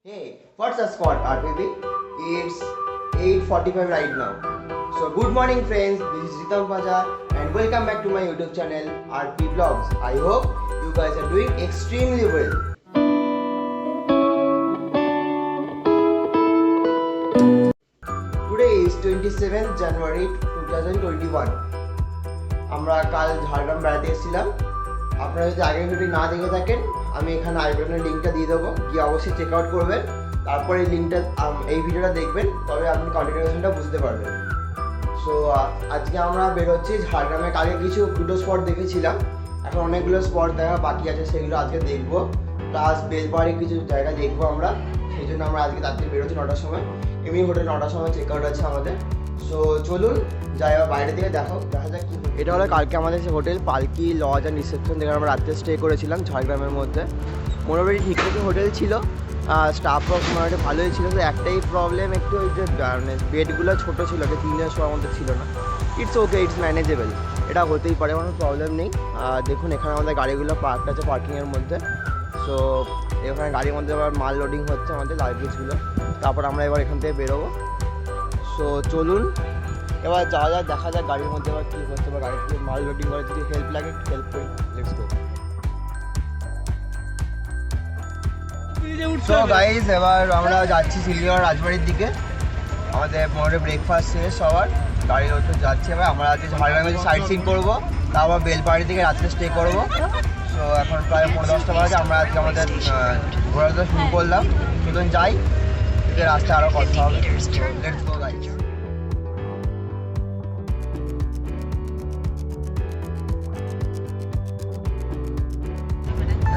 Hey, what's the squad, RPB? It's 8:45 right now. So good morning friends, this is Ritam Paja and welcome back to my YouTube channel RP Vlogs. I hope you guys are doing extremely well. Today is 27th January 2021. আমরা কাল ঝাড়গ্রাম বেড়াতে এসেছিলাম। আপনারা যদি আগের video না দেখে থাকেন আমি এখানে আই বাটনের লিঙ্কটা দিয়ে দেবো, গিয়ে অবশ্যই চেক আউট করবেন। তারপরে এই লিঙ্কটা এই ভিডিওটা দেখবেন, তবে আপনি কন্টিনিউশনটা বুঝতে পারবেন। সো আজকে আমরা বেরোচ্ছি ঝাড়গ্রামে। কালকে দুটো স্পট দেখেছিলাম, এখন অনেকগুলো স্পট দেখা বাকি আছে, সেগুলো আজকে দেখবো। প্লাস বেলপাহাড়ি কিছু জায়গা দেখবো আমরা, সেই জন্য আমরা আজকে তাড়াতাড়ি বেরোচ্ছি 9টার সময়। এমনি হোটেল 9টার সময় চেক আউট আছে আমাদের। সো চলুন যাই, আবার বাইরে থেকে দেখা যাক কি। এটা হলো কালকে আমাদের হোটেল পালকি লজ অ্যান্ড রিসেপশন, যেখানে আমরা রাত্রে স্টে করেছিলাম ঝাড়গ্রামের মধ্যে। মোটামুটি ঠিকঠাকই হোটেল ছিল, স্টাফও মোটামুটি ভালোই ছিল। তো একটাই প্রবলেম, একটু ওই যে বেডগুলো ছোটো ছিল, 3 জন শোয়ার মধ্যে ছিল না। ইটস ওকে, ইটস ম্যানেজেবল, এটা হতেই পারে, কোনো প্রবলেম নেই। দেখুন এখানে আমাদের গাড়িগুলো পার্ক আছে পার্কিংয়ের মধ্যে। সো এখানে গাড়ির মধ্যে আবার মাল লোডিং হচ্ছে আমাদের লাগেজগুলো, তারপর আমরা এবার এখান থেকে বেরোবো। সো চলুন এবার যাওয়া যাক, দেখা যাক গাড়ির মধ্যে এবার কী হচ্ছে, বা গাড়িতে মাল লোডিং করে যদি হেল্প লাগে হেল্প করি। Let's go. সো গাইজ এবার আমরা যাচ্ছি শিলিগুড়ি রাজবাড়ির দিকে। আমাদের মোটামুটি ব্রেকফাস্ট শেষ সবার, গাড়ির ওপর যাচ্ছি। এবার আমরা আজকে ঝাড়গ্রামে সাইট সিন করবো, তারপর বেলপাহাড়ি থেকে রাত্রে স্টে করবো। সো এখন প্রায় 9:30 বাজে, আমরা আজকে আমাদের ঘোরাটা শুরু করলাম। চলুন যাই, রাস্তায় আরও কথা হবে। Let's go guys.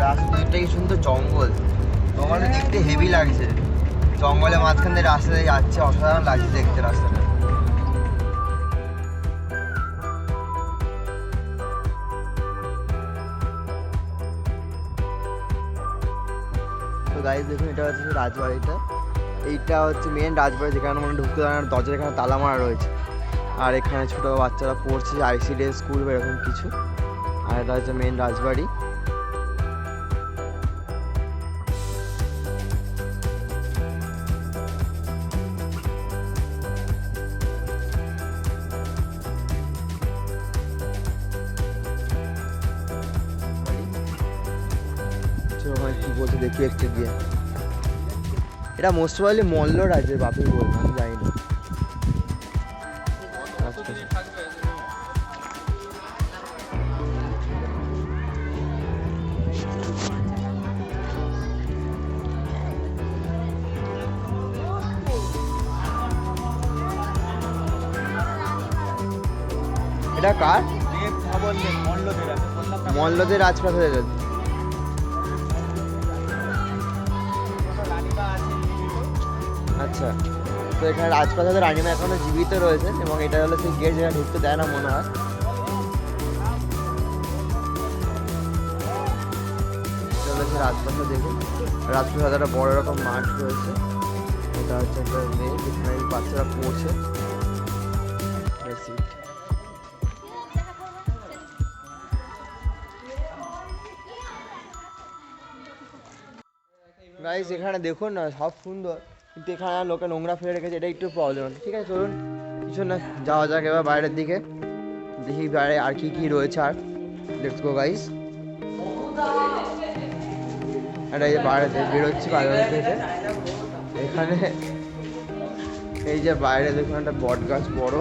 রাস্তা দুইটাই সুন্দর, জঙ্গল দেখতে হেভি লাগছে। জঙ্গলের মাঝখান দিয়ে রাস্তাতে যাচ্ছে, অসাধারণ লাগছে দেখতে রাস্তাটা। তো গাইজ দেখুন, এটা হচ্ছে রাজবাড়িটা। এইটা হচ্ছে মেন রাজবাড়ি, যেখানে মানে ঢুকতে দেওয়ার দরজার এখানে তালা মারা রয়েছে। আর এখানে ছোটো বাচ্চারা পড়ছে, ICDS স্কুল বা এরকম কিছু। আর এটা হচ্ছে মেন রাজবাড়ি। কি বলছে দেখি একটু গিয়ে। এটা মোস্ট প্রবাবলি মল্ল রাজ্যের বাপি বলবো, আমি জানি না। এটা কার? মল্লদের রাজপ্রাসাদের। আচ্ছা, তো এখানে রাজপ্রাসাদের রানিমা এখনো জীবিত রয়েছে, এবং এটা হলো সেই গেট যেটা ঢুকতে দেয় না মনে হয়। রাজপ্রাসাদ দেখুন, রাজপ্রাসাদ একটা বড় রকম মাঠ রয়েছে। এটা হচ্ছে একটা মেয়ে, যেখানে বাচ্চারা পড়ছে। গাইস এখানে দেখুন না, সব সুন্দর, কিন্তু এখানে লোকে নোংরা ফেলে রেখেছে, এটা একটু প্রবলেম আছে। ঠিক আছে চলুন কিছু না, যাওয়া যাক এবার বাইরের দিকে, দেখি বাইরে আর কি কি রয়েছে। আর লেটস গো গাইস। আর এই যে বাইরে বেরোচ্ছি বাইরে থেকে, এখানে এই যে বাইরে দেখুন একটা বট গাছ বড়।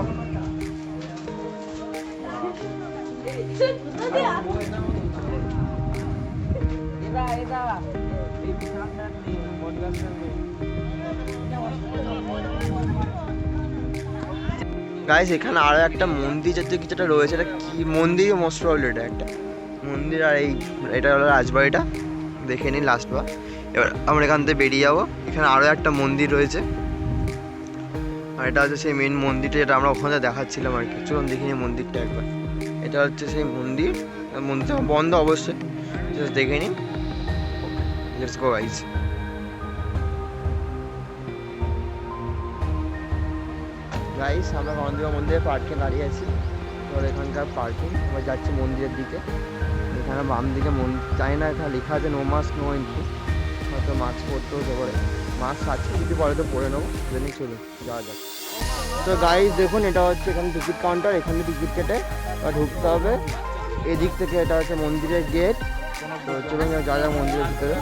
গাইস এখানে আরো একটা মন্দির জাতীয় কিছুটা রয়েছে, এটা কি মন্দির? মোস্ট প্রবাবলি এটা একটা মন্দির। আর এটা হলো রাজবাড়িটা, দেখে নিন লাস্ট বার। এবার আমরা এখান থেকে বেরিয়ে যাবো। এখানে আরো একটা মন্দির রয়েছে, আর এটা হচ্ছে সেই মেন মন্দিরটা যেটা আমরা ওখানে দেখাচ্ছিলাম আর কি। চলুন দেখে নিই মন্দিরটা একবার। এটা হচ্ছে সেই মন্দির, মন্দিরটা বন্ধ অবশ্যই, দেখে নিন। Let's go guys. গাইস আমরা গন্ধবা মন্দিরের পার্কে দাঁড়িয়ে আছি, এবার এখানকার পার্কিং। আমরা যাচ্ছি মন্দিরের দিকে। এখানে বাম দিকে জানি না, এখানে লেখা আছে নো মাস্ক নো এন্ট্রি, হয়তো মাস্ক পরতেও হতে পারে। মাস্ক আছে, যদি পরে তো পরে নেবো, জেনে চলুন যাওয়া যাক। তো গাইজ দেখুন, এটা হচ্ছে এখানে টিকিট কাউন্টার, এখানে টিকিট কেটে ঢুকতে হবে। এদিক থেকে এটা হচ্ছে মন্দিরের গেট। তো চলুন যা যা মন্দিরের ভিতরে।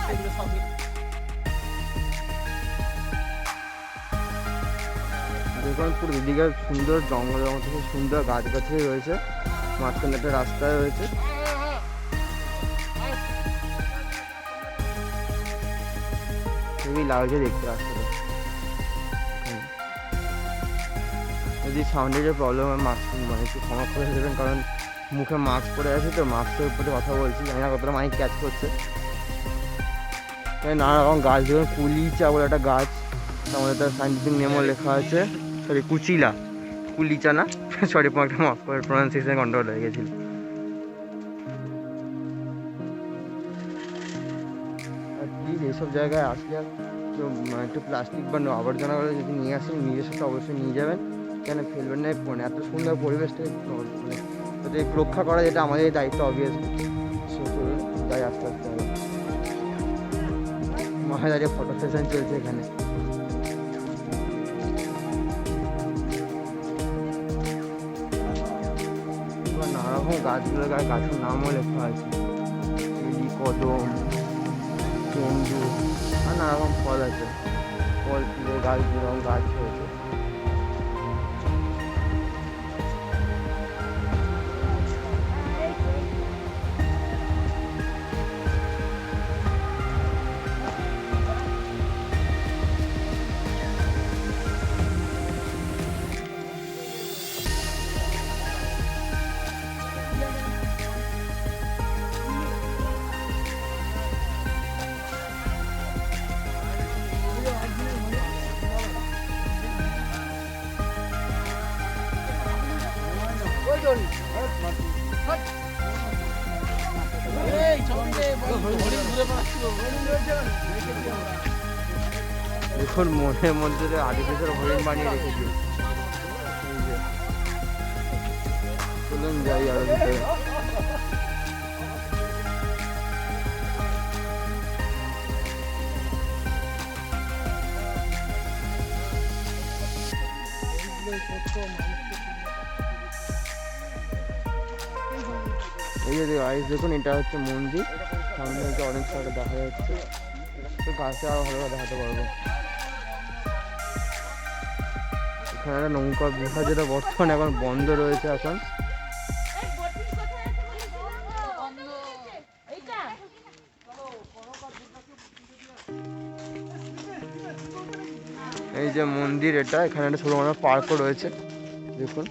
দেখুন পুরো এদিকে সুন্দর জঙ্গলের মতো খুব সুন্দর গাছগাছালি রয়েছে, মাঝখানে একটা রাস্তায় রয়েছে। খুবই লাগছে দেখতে রাস্তাটা। যদি সাউন্ডের যে প্রবলেম হয় মাস্ক মানে একটু ক্ষমা করে দেবেন, কারণ মুখে মাস্ক পরে আছে তো, মাস্কের উপরে কথা বলছি, জানি না কতটা মাইক ক্যাচ করছে। নানা রকম গাছ দেখুন, কুলিচা বলে একটা গাছ, আমাদের তার সাইন্টিফিক নেমও লেখা আছে, সরি কুচিলা, কুলিচা না, সরি একটা মাফ করে, প্রনাউন্সিয়েশন কন্ট্রোল হয়ে গেছিলো। আর প্লিজ এইসব জায়গায় আসলে একটু প্লাস্টিক বা আবর্জনা করে যদি নিয়ে আসেন, নিজের সাথে অবশ্যই নিয়ে যাবেন, কেন ফেলবেন না। এত সুন্দর পরিবেশটাকে মানে রক্ষা করা, যেটা আমাদের দায়িত্ব অবভিয়াসলি। যাই আস্তে আস্তে হবে। মাথায় দাঁড়িয়ে ফটো সেশন চলছে এখানে। নানা রকম গাছগুলো, গাছের নামও লেখা আছে, কদম, চন্দু, আর নানা রকম ফল আছে, ফল ফুলের গাছ, যেরকম গাছ রয়েছে। দেখুন মনের মধ্যে আদিবাসীর হরিণ বানিয়ে রেখেছি। চলুন যাই আরো ভিতরে। এই যে গাইস দেখুন, এটা হচ্ছে মন্দির, সামনে হচ্ছে অনেক সাইডে দেখা যাচ্ছে, তো গাছে আরো ভালো দেখাতে পারবো। এখানে একটা নৌকা বিহার, যেটা বর্তমানে এখন বন্ধ রয়েছে এখন। এই যে মন্দির, এটা এখানে একটা ছোট মতো পার্কও রয়েছে দেখুন।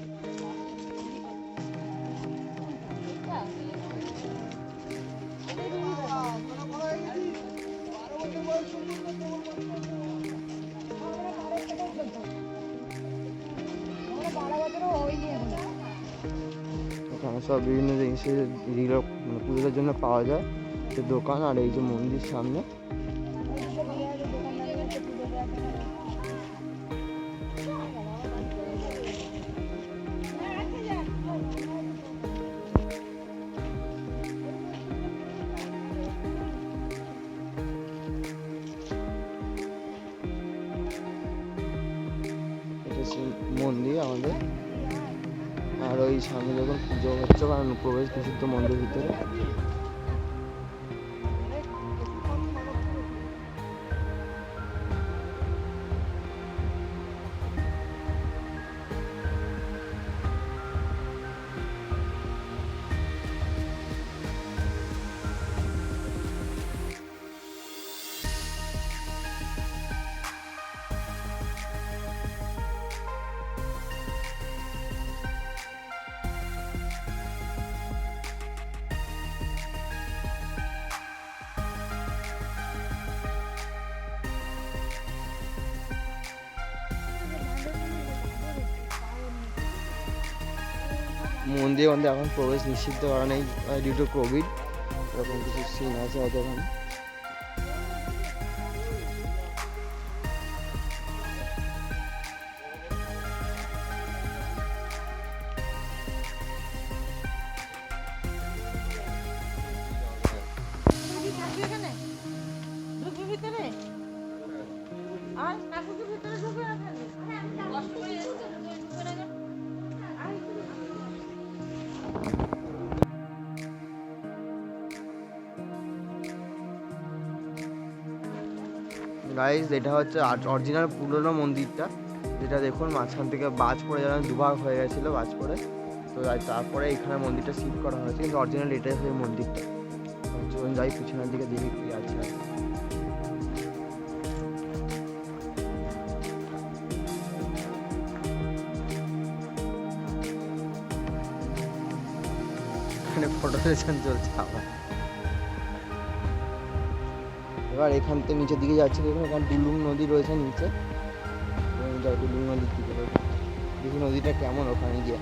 এখানে সব বিভিন্ন জিনিসের পুজোর জন্য পাওয়া যায়, সে দোকান। আর এই যে মন্দির সামনে মন্দির আমাদের। আর ওই সামনে যখন পুজো হচ্ছে, কারণ প্রবেশ নিষিদ্ধ মন্দির ভিতরে। মন্দিরের মধ্যে এখন প্রবেশ নিষিদ্ধ করা নেই ডিউ টু কোভিড, এরকম কিছু সিন আছে হয়তো এখানে। গাইস এটা হচ্ছে অরিজিনাল পুরনো মন্দিরটা, যেটা দেখুন মাঝখান থেকে বাজ পড়ে যেন দুভাগ হয়ে গেছিলো বাজ পড়ে, তো তারপরে এখানে মন্দিরটা শিফট করা হয়েছে, কিন্তু অরিজিনাল এটাই হচ্ছে মন্দিরটা। চলুন যাই পিছনের দিকে দেখি কি আছে। এখানে ফটো সেশন চলছে আবার। এবার এখান থেকে নিচের দিকে যাচ্ছে, দেখুন এখানে ডুলুং নদী রয়েছে নিচে, যাই ডুলুং নদীর দিকে দেখুন নদীটা কেমন ওখানে গিয়ে।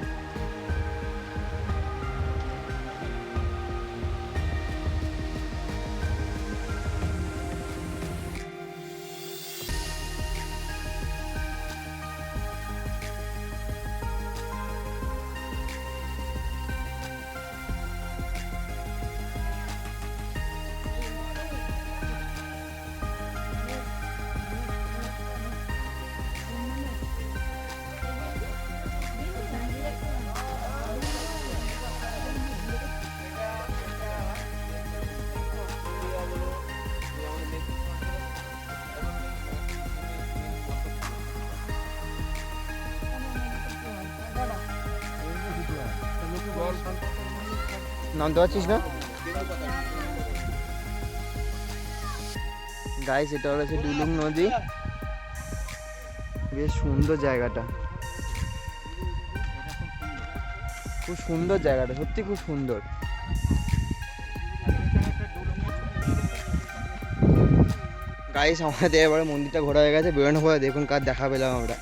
নামতে পারছিস না গাইস? এটা হচ্ছে ডুলুং নদী, বেশ সুন্দর জায়গাটা, খুব সুন্দর জায়গাটা, সত্যি খুব সুন্দর। গাইস আমাদের এবারে মন্দিরটা ঘোরা হয়ে গেছে, বেরোনো পরে দেখুন কার দেখা পেলাম আমরা।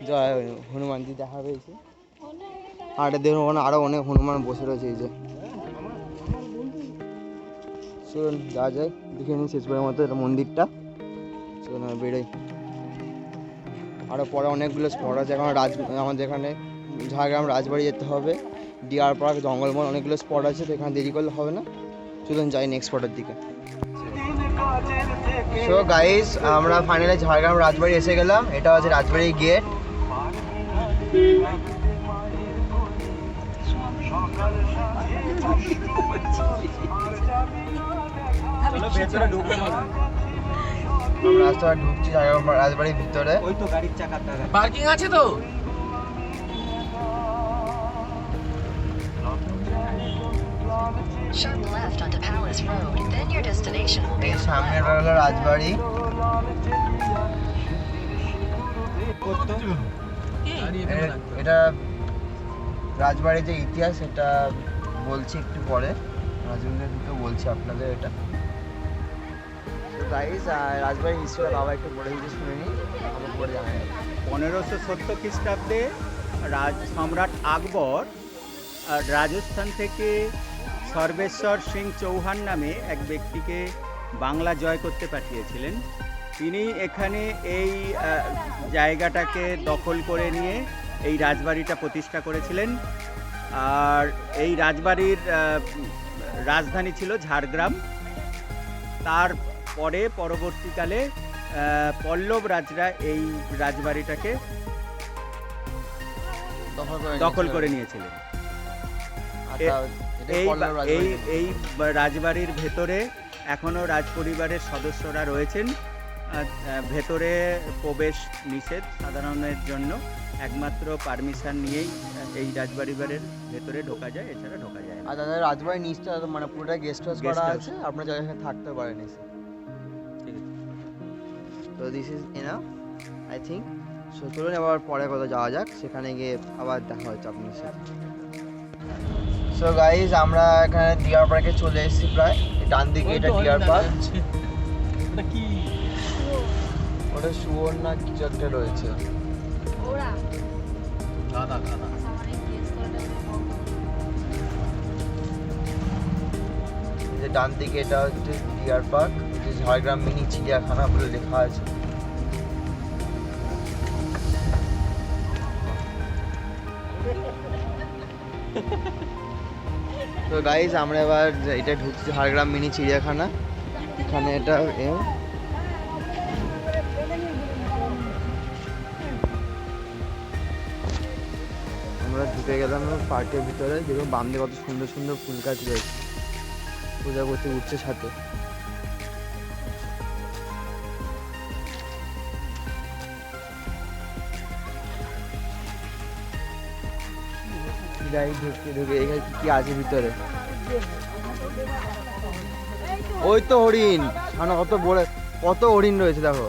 জয় হনুমানজি দেখা পেয়েছি, আর দেখুন ওখানে আরো অনেক হনুমান বসে রয়েছে। এই যে চলুন যা যায় দেখে নিই শেষ পরের মতো এটা মন্দিরটা। চলুন বেরোই, আরও পরে অনেকগুলো স্পট আছে। এখন আমাদের এখানে ঝাড়গ্রাম রাজবাড়ি যেতে হবে, ডিয়ার পার্ক, জঙ্গলমহল, অনেকগুলো স্পট আছে, তো এখানে দেরি করলে হবে না। চলুন যাই নেক্সট স্পটের দিকে। সো গাইস আমরা ফাইনালি ঝাড়গ্রাম রাজবাড়ি এসে গেলাম। এটা হচ্ছে রাজবাড়ি গেট। রাস্তা ঢুকছি রাজবাড়ির ভিতরে। ওই তো গাড়ির চাকার পার্কিং আছে তো। সামনে হলো রাজবাড়ি। এটা রাজবাড়ির যে ইতিহাস সেটা বলছি একটু পরে, রাজেন্দ্র বলছি আপনাদের এটা। রাজবাড়ির হিস্ট্রিটা বাবা একটু বলে দিতে শুনে নিই, আমাকে পরে জানাই। 1570 খ্রিস্টাব্দে সম্রাট আকবর রাজস্থান থেকে সর্বেশ্বর সিং চৌহান নামে এক ব্যক্তিকে বাংলা জয় করতে পাঠিয়েছিলেন। তিনি এখানে এই জায়গাটাকে দখল করে নিয়ে এই রাজবাড়িটা প্রতিষ্ঠা করেছিলেন। আর এই রাজবাড়ির রাজধানী ছিল ঝাড়গ্রাম। তারপরে পরবর্তীকালে পল্লব রাজরা এই রাজবাড়িটাকে দখল করে নিয়েছিলেন। এই রাজবাড়ির ভেতরে এখনও রাজপরিবারের সদস্যরা রয়েছেন। ভেতরে প্রবেশ নিষেধ সাধারণের জন্য, একমাত্র পারমিশন নিয়েই এই রাজবাড়ির ভেতরে ঢোকা যায়, এছাড়া ঢোকা যায় না। আর দাদা রাজবাড়ির নিচটা মানে পুরোটা গেস্ট হাউস করা আছে, আপনারা জায়গায় থাকতে পারেন এসে। ঠিক আছে, তো this is enough I think. So চলুন আবার পরে কোথাও যাওয়া যাক, সেখানে গিয়ে আবার দেখা হচ্ছে আপনার সাথে। সো গাইজ আমরা এখানে ডিয়ার পার্কে চলে এসেছি প্রায়। ডান দিকে এটা ডিয়ার পার্ক। ওটা কি? ওটা শুয়োর না কিছু একটা রয়েছে। ডান দিকে এটা হচ্ছে ডিয়ার পার্ক, যে ঝাড়গ্রাম মিনি চিড়িয়াখানা বলে লেখা আছে। তো গাইজ আমরা এবার এটা ঢুকছি ঝাড়গ্রাম মিনি চিড়িয়াখানা। এখানে এটা আমরা ঢুকে গেলাম পার্কের ভিতরে। দেখুন বাম দিকে কত সুন্দর সুন্দর ফুল গাছ রয়েছে, প্রজাপতি উঠছে সাথে। যাই ঢুকে ঢুকে এখানে কি আছে ভিতরে। ওই তো হরিণ, মানে কত হরিণ রয়েছে দেখো।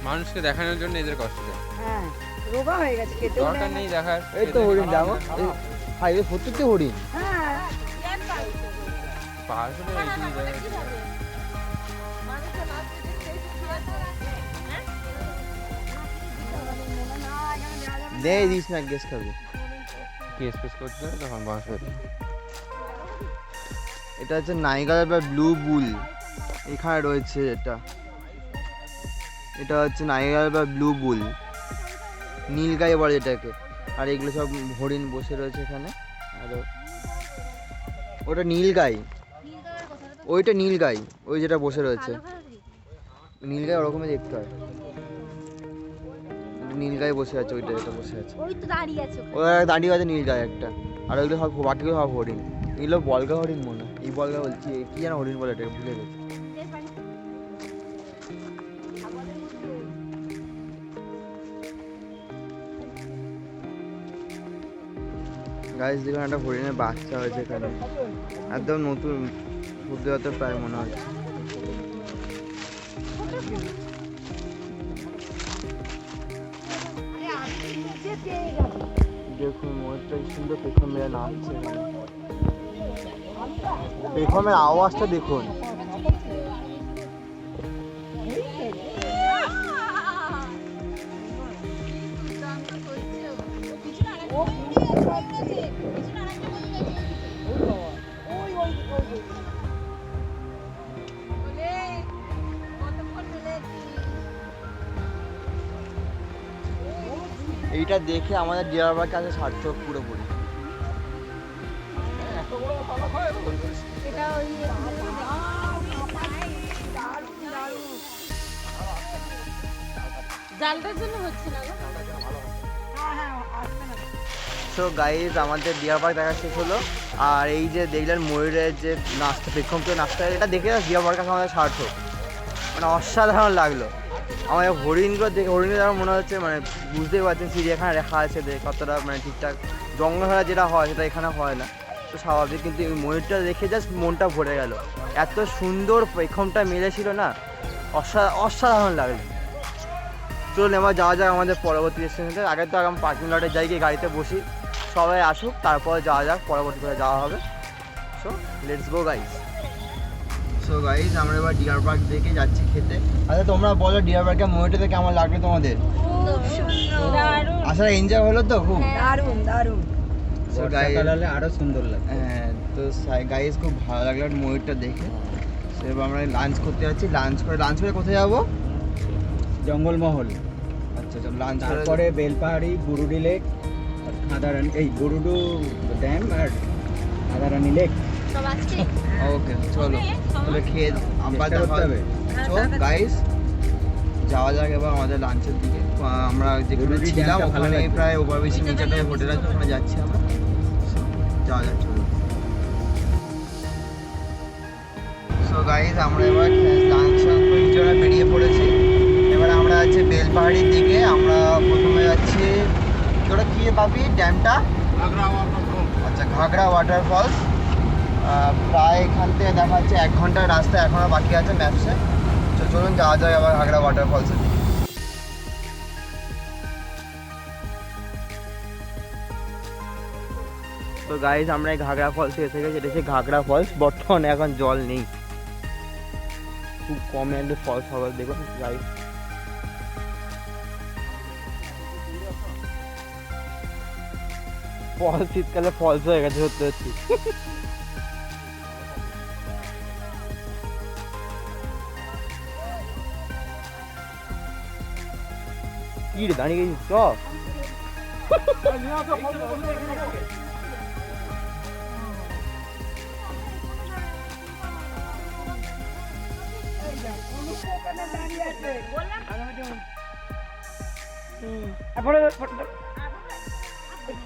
মানুষকে দেখানোর জন্য এদের কষ্ট দেয়। হ্যাঁ, রোগা হয়ে গেছে, খেতেও দরকার দেয় না। নেই দেখার। এই তো হরিণ দেখো, হাই সত্যি তো হরিণ। হ্যাঁ, পাহাড় শুধু এইটুকুই দেখা। নেই দিস না, গ্যাস খাবে। কেস ফেস করতে হবে তখন বাঁশ হয়ে। এটা হচ্ছে নাইগার বা ব্লু বুল, এখানে রয়েছে এটা হচ্ছে নাইগার বা ব্লু বুল, নীলগাই বলে এটাকে। আর এগুলো সব হরিণ বসে রয়েছে এখানে। আর ওটা নীলগাই, ওইটা নীলগাই, ওই যেটা বসে রয়েছে নীলগাই ওরকমই দেখতে হয়। নীলগাই বসে আছে, ওইটা যেটা বসে আছে ওই তো দাঁড়িয়ে আছে ওরা দাঁড়িয়ে আছে নীলগাই একটা। আর ওইগুলো সব বাকিগুলো সব হরিণ, এগুলো বলগা হরিণ মনে হয়। এই বলগা বলছি, কি যেন হরিণ বলে এটা ভুলে গেছি। গাইস দেখুন একটা হরিণের বাচ্চা হয়েছে এখানে, একদম নতুন, সদ্যজাত প্রায় মনে হচ্ছে। দেখুন ময়ূরটা কি সুন্দর পেখম মেরে নাচছে, পেখমের আওয়াজটা দেখুন। এইটা দেখে আমাদের ডিয়ার পার্ক কাছে সার্থক পুরোপুরি। এটা ওই জালটার জন্য হচ্ছে না গো। সো গাইজ আমাদের ডিয়ার পার্ক দেখা শেষ হলো। আর এই যে দেখলেন ময়ূরের যে নাচটা, পেখম করে নাচটা, এটা দেখে ডিয়ার পার্ক কাছে আমাদের সার্থক, মানে অসাধারণ লাগলো। আমাদের হরিণগুলো দেখে, হরিণগুলো যেমন মনে হচ্ছে মানে বুঝতেই পারছেন চিড়িয়াখানা রেখা আছে কতটা মানে ঠিকঠাক জঙ্গলহারা যেটা হয় সেটা এখানে হয় না, তো স্বাভাবিক। কিন্তু এই ময়ূরটা দেখে জাস্ট মনটা ভরে গেল, এত সুন্দর পেখমটা মেলেছিল না, অসাধারণ লাগলো। চলুন এবার যাওয়া যাক আমাদের পরবর্তী ডেস্টিনেশনে। আগে তো আমি পার্কিং লটে যাই, গিয়ে গাড়িতে বসি, সবাই আসুক, তারপর যাওয়া যাক পরবর্তী করে যাওয়া হবে। So let's go guys. So guys আমরা এবার ডিয়ার পার্ক দেখে যাচ্ছি খেতে। আচ্ছা তোমরা বলো ডিয়ার পার্কে ময়ূরটাতে কেমন লাগলো তোমাদের? আসলে এনজয় হলো তো খুব? দারুণ দারুণ। সো গাইজ আরো সুন্দর লাগে। হ্যাঁ, তো গাইজ খুব ভালো লাগলো ময়ূরটা দেখে। সো এবার আমরা লাঞ্চ করতে যাচ্ছি। লাঞ্চ করে কোথায় যাবো? জঙ্গলমহল, আচ্ছা লাঞ্চ তারপরে বেলপাহাড়ি, বুরুডি লেক, খাদারানি, এই বুরুডু ড্যাম আর খাদারানি লেক। সব আছে। ওকে চলো তাহলে খেয়ে আবার চেষ্টা দেখা করতে হবে। হবে। সো গাইস যাওয়া যাক এবার আমাদের লাঞ্চের দিকে। আমরা যেখানে বুরুডি ছিলাম ড্যামটা ভালো ওখানে লাগছে। প্রায় ওভারব্রিজের নিচেটা হোটেল আছে, ওখানে যাচ্ছি আমরা। So, যাওয়া যাক চলো। সো গাইস আমরা এবার লাঞ্চ করে জন্য বেরিয়ে পড়েছি। এবার আমরা যাচ্ছি বেলপাহাড়ির দিকে। আমরা প্রথমে যাচ্ছি ওটা কি পাবি ড্যামটা? আচ্ছা ঘাগড়া ওয়াটারফলস। প্রায় এখান থেকে দেখা যাচ্ছে 1 ঘন্টার রাস্তা এখনও বাকি আছে ম্যাপসে। তো চলুন যাওয়া যায় আবার ঘাগড়া ওয়াটারফলসের দিকে। তো গাইজ আমরা এই ঘাগড়া ফলসে এসে গেছি। এটা হচ্ছে ঘাগড়া ফলস, বর্তমানে এখন জল নেই, খুব কমে একটা ফলস হবে। দেখুন গাইজ ফলস, শীতকালে ফলস হয়ে গেছে সত্যি সত্যি। কি রে দাঁড়িয়ে গেছিস? চ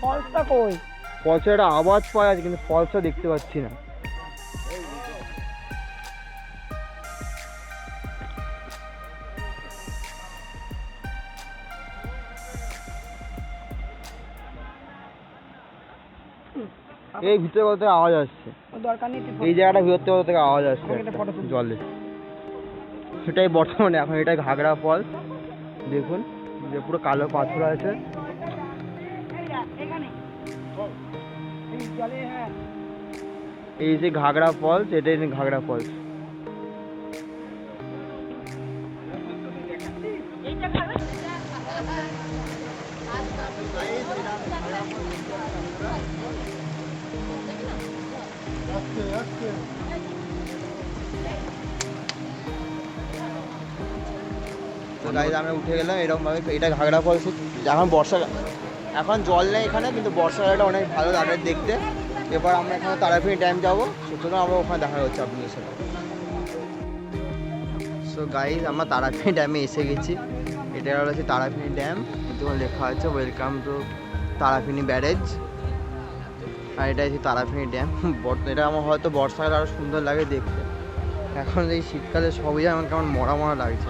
ফলসটা কই? ফলসের একটা আওয়াজ পাওয়া যাচ্ছে কিন্তু ফলসটা দেখতে পাচ্ছি না। এই ভিতরে কোথা থেকে আওয়াজ আসছে, ও দরকার নেই তুই এই জায়গাটা ভিতর থেকে কোথা থেকে আওয়াজ আসছে আমাকে একটা একটা photo তুলতে জলে। সেটাই বর্তমানে এখন এটা ঘাগড়া ফলস। দেখুন যে পুরো কালো পাথর আছে। এখানে এই জলে, হ্যাঁ এই যে ঘাগড়া ফলস, এটাই ঘাগড়া ফলস। তো গাইজ আমরা উঠে গেলাম এরকম ভাবে। এটা ঘাগড়া ফলস। এখন এখন জল নেই এখানে, কিন্তু বর্ষাকালটা অনেক ভালো লাগে দেখতে। এবার আমরা এখানে তারাপীঠ ড্যাম যাবো, সুতরাং আমরা ওখানে দেখা হচ্ছে আপনাদের সাথে। সো গাইজ আমরা তারাপীঠ ড্যামে এসে গেছি। এটা হচ্ছে তারাপীঠ ড্যাম, কিন্তু লেখা আছে ওয়েলকাম টু তারাপীঠ ব্যারেজ। আর এটা হচ্ছে তারাপীঠ ড্যাম। এটা আমার হয়তো বর্ষাকালে আরও সুন্দর লাগে দেখতে। এখন এই শীতকালে সবই আমার কেমন মরা মরা লাগছে।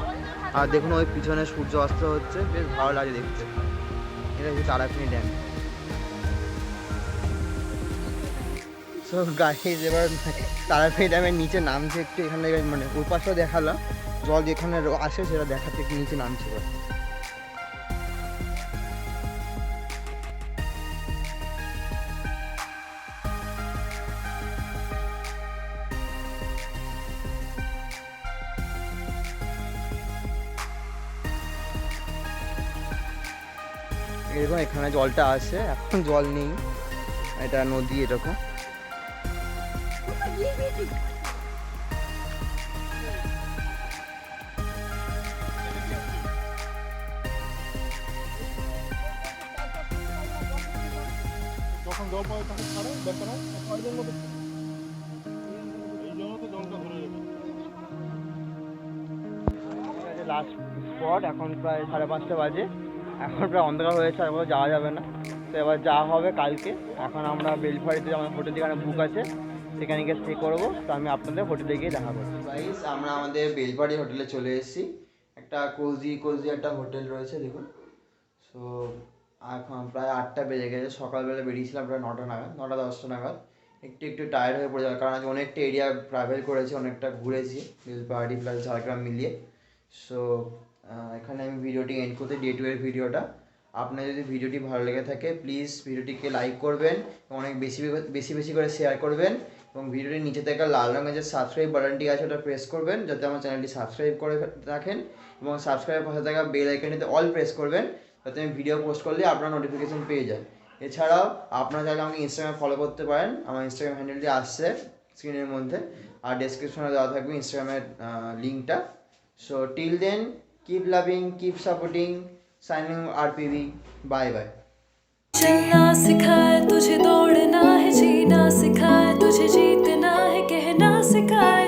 আর দেখুন ওই পিছনে সূর্য অস্ত হচ্ছে, বেশ ভালো লাগে দেখতে। এটা হচ্ছে তারাপীঠ ড্যাম। সো গাইজ এবার তারাপীঠ ড্যামের নিচে নামছে একটু। এখানে মানে ওই পাশেও দেখালাম, জল যেখানে আসে সেটা দেখাতে একটু নিচে নামছে এবার। এরকম এখানে জলটা আসে, এখন জল নেই। এটা নদী এরকম। যখন জল পাবে তখন ছাড়ে, ব্যাপার হয় জন্য এই জন্য তো জলটা ধরে যাবে। লাস্ট স্পট, এখন প্রায় 5:30 বাজে। এখন প্রায় অন্ধকার হয়েছে, আর কোথাও যাওয়া যাবে না। তো এবার যাওয়া হবে কালকে। এখন আমরা বেলফাড়িতে আমার হোটেল যেখানে বুক আছে সেখানে গিয়ে স্টে করবো। তো আমি আপনাদের হোটেলে গিয়ে দেখা করছি। গাইস আমরা আমাদের বেলফাড়ি হোটেলে চলে এসেছি। একটা কোজি একটা হোটেল রয়েছে দেখুন। সো এখন প্রায় 8টা বেজে গেছে। সকালবেলা বেরিয়েছিলাম প্রায় 9টা নাগাদ, 9টা-10টা নাগাদ। একটু টায়ার্ড হয়ে পড়ে যাবে, কারণ আজ অনেকটা এরিয়া ট্রাভেল করেছি, অনেকটা ঘুরেছি বেলপাহাড়ি প্লাস ঝাড়গ্রাম মিলিয়ে। সো এখানে আমি ভিডিওটি এন্ড করতে, ডে 2 এর ভিডিওটা। আপনার যদি ভিডিওটি ভালো লেগে থাকে প্লিজ ভিডিওটিকে লাইক করবেন, অনেক বেশি করে শেয়ার করবেন, এবং ভিডিওটির নিচে থেকে লাল রঙের যে সাবস্ক্রাইব বাটনটি আছে ওটা প্রেস করবেন, যাতে আমার চ্যানেলটি সাবস্ক্রাইব করে রাখেন, এবং সাবস্ক্রাইবের পাশে থাকা বেল আইকনটিতে অল প্রেস করবেন, যাতে আমি ভিডিও পোস্ট করলে আপনারা নোটিফিকেশন পেয়ে যান। এছাড়াও আপনারা চাইলে আমাকে ইনস্টাগ্রামে ফলো করতে পারেন। আমার ইনস্টাগ্রাম হ্যান্ডেলটি আসছে স্ক্রিনের মধ্যে, আর ডেসক্রিপশনে দেওয়া থাকবে ইনস্টাগ্রামের লিঙ্কটা। So till then, keep loving, keep supporting. Signing RPV. Bye bye. चलना सिखाए तुझे, दौड़ना है, जीना सिखाए तुझे, जीतना है, कहना सिखाए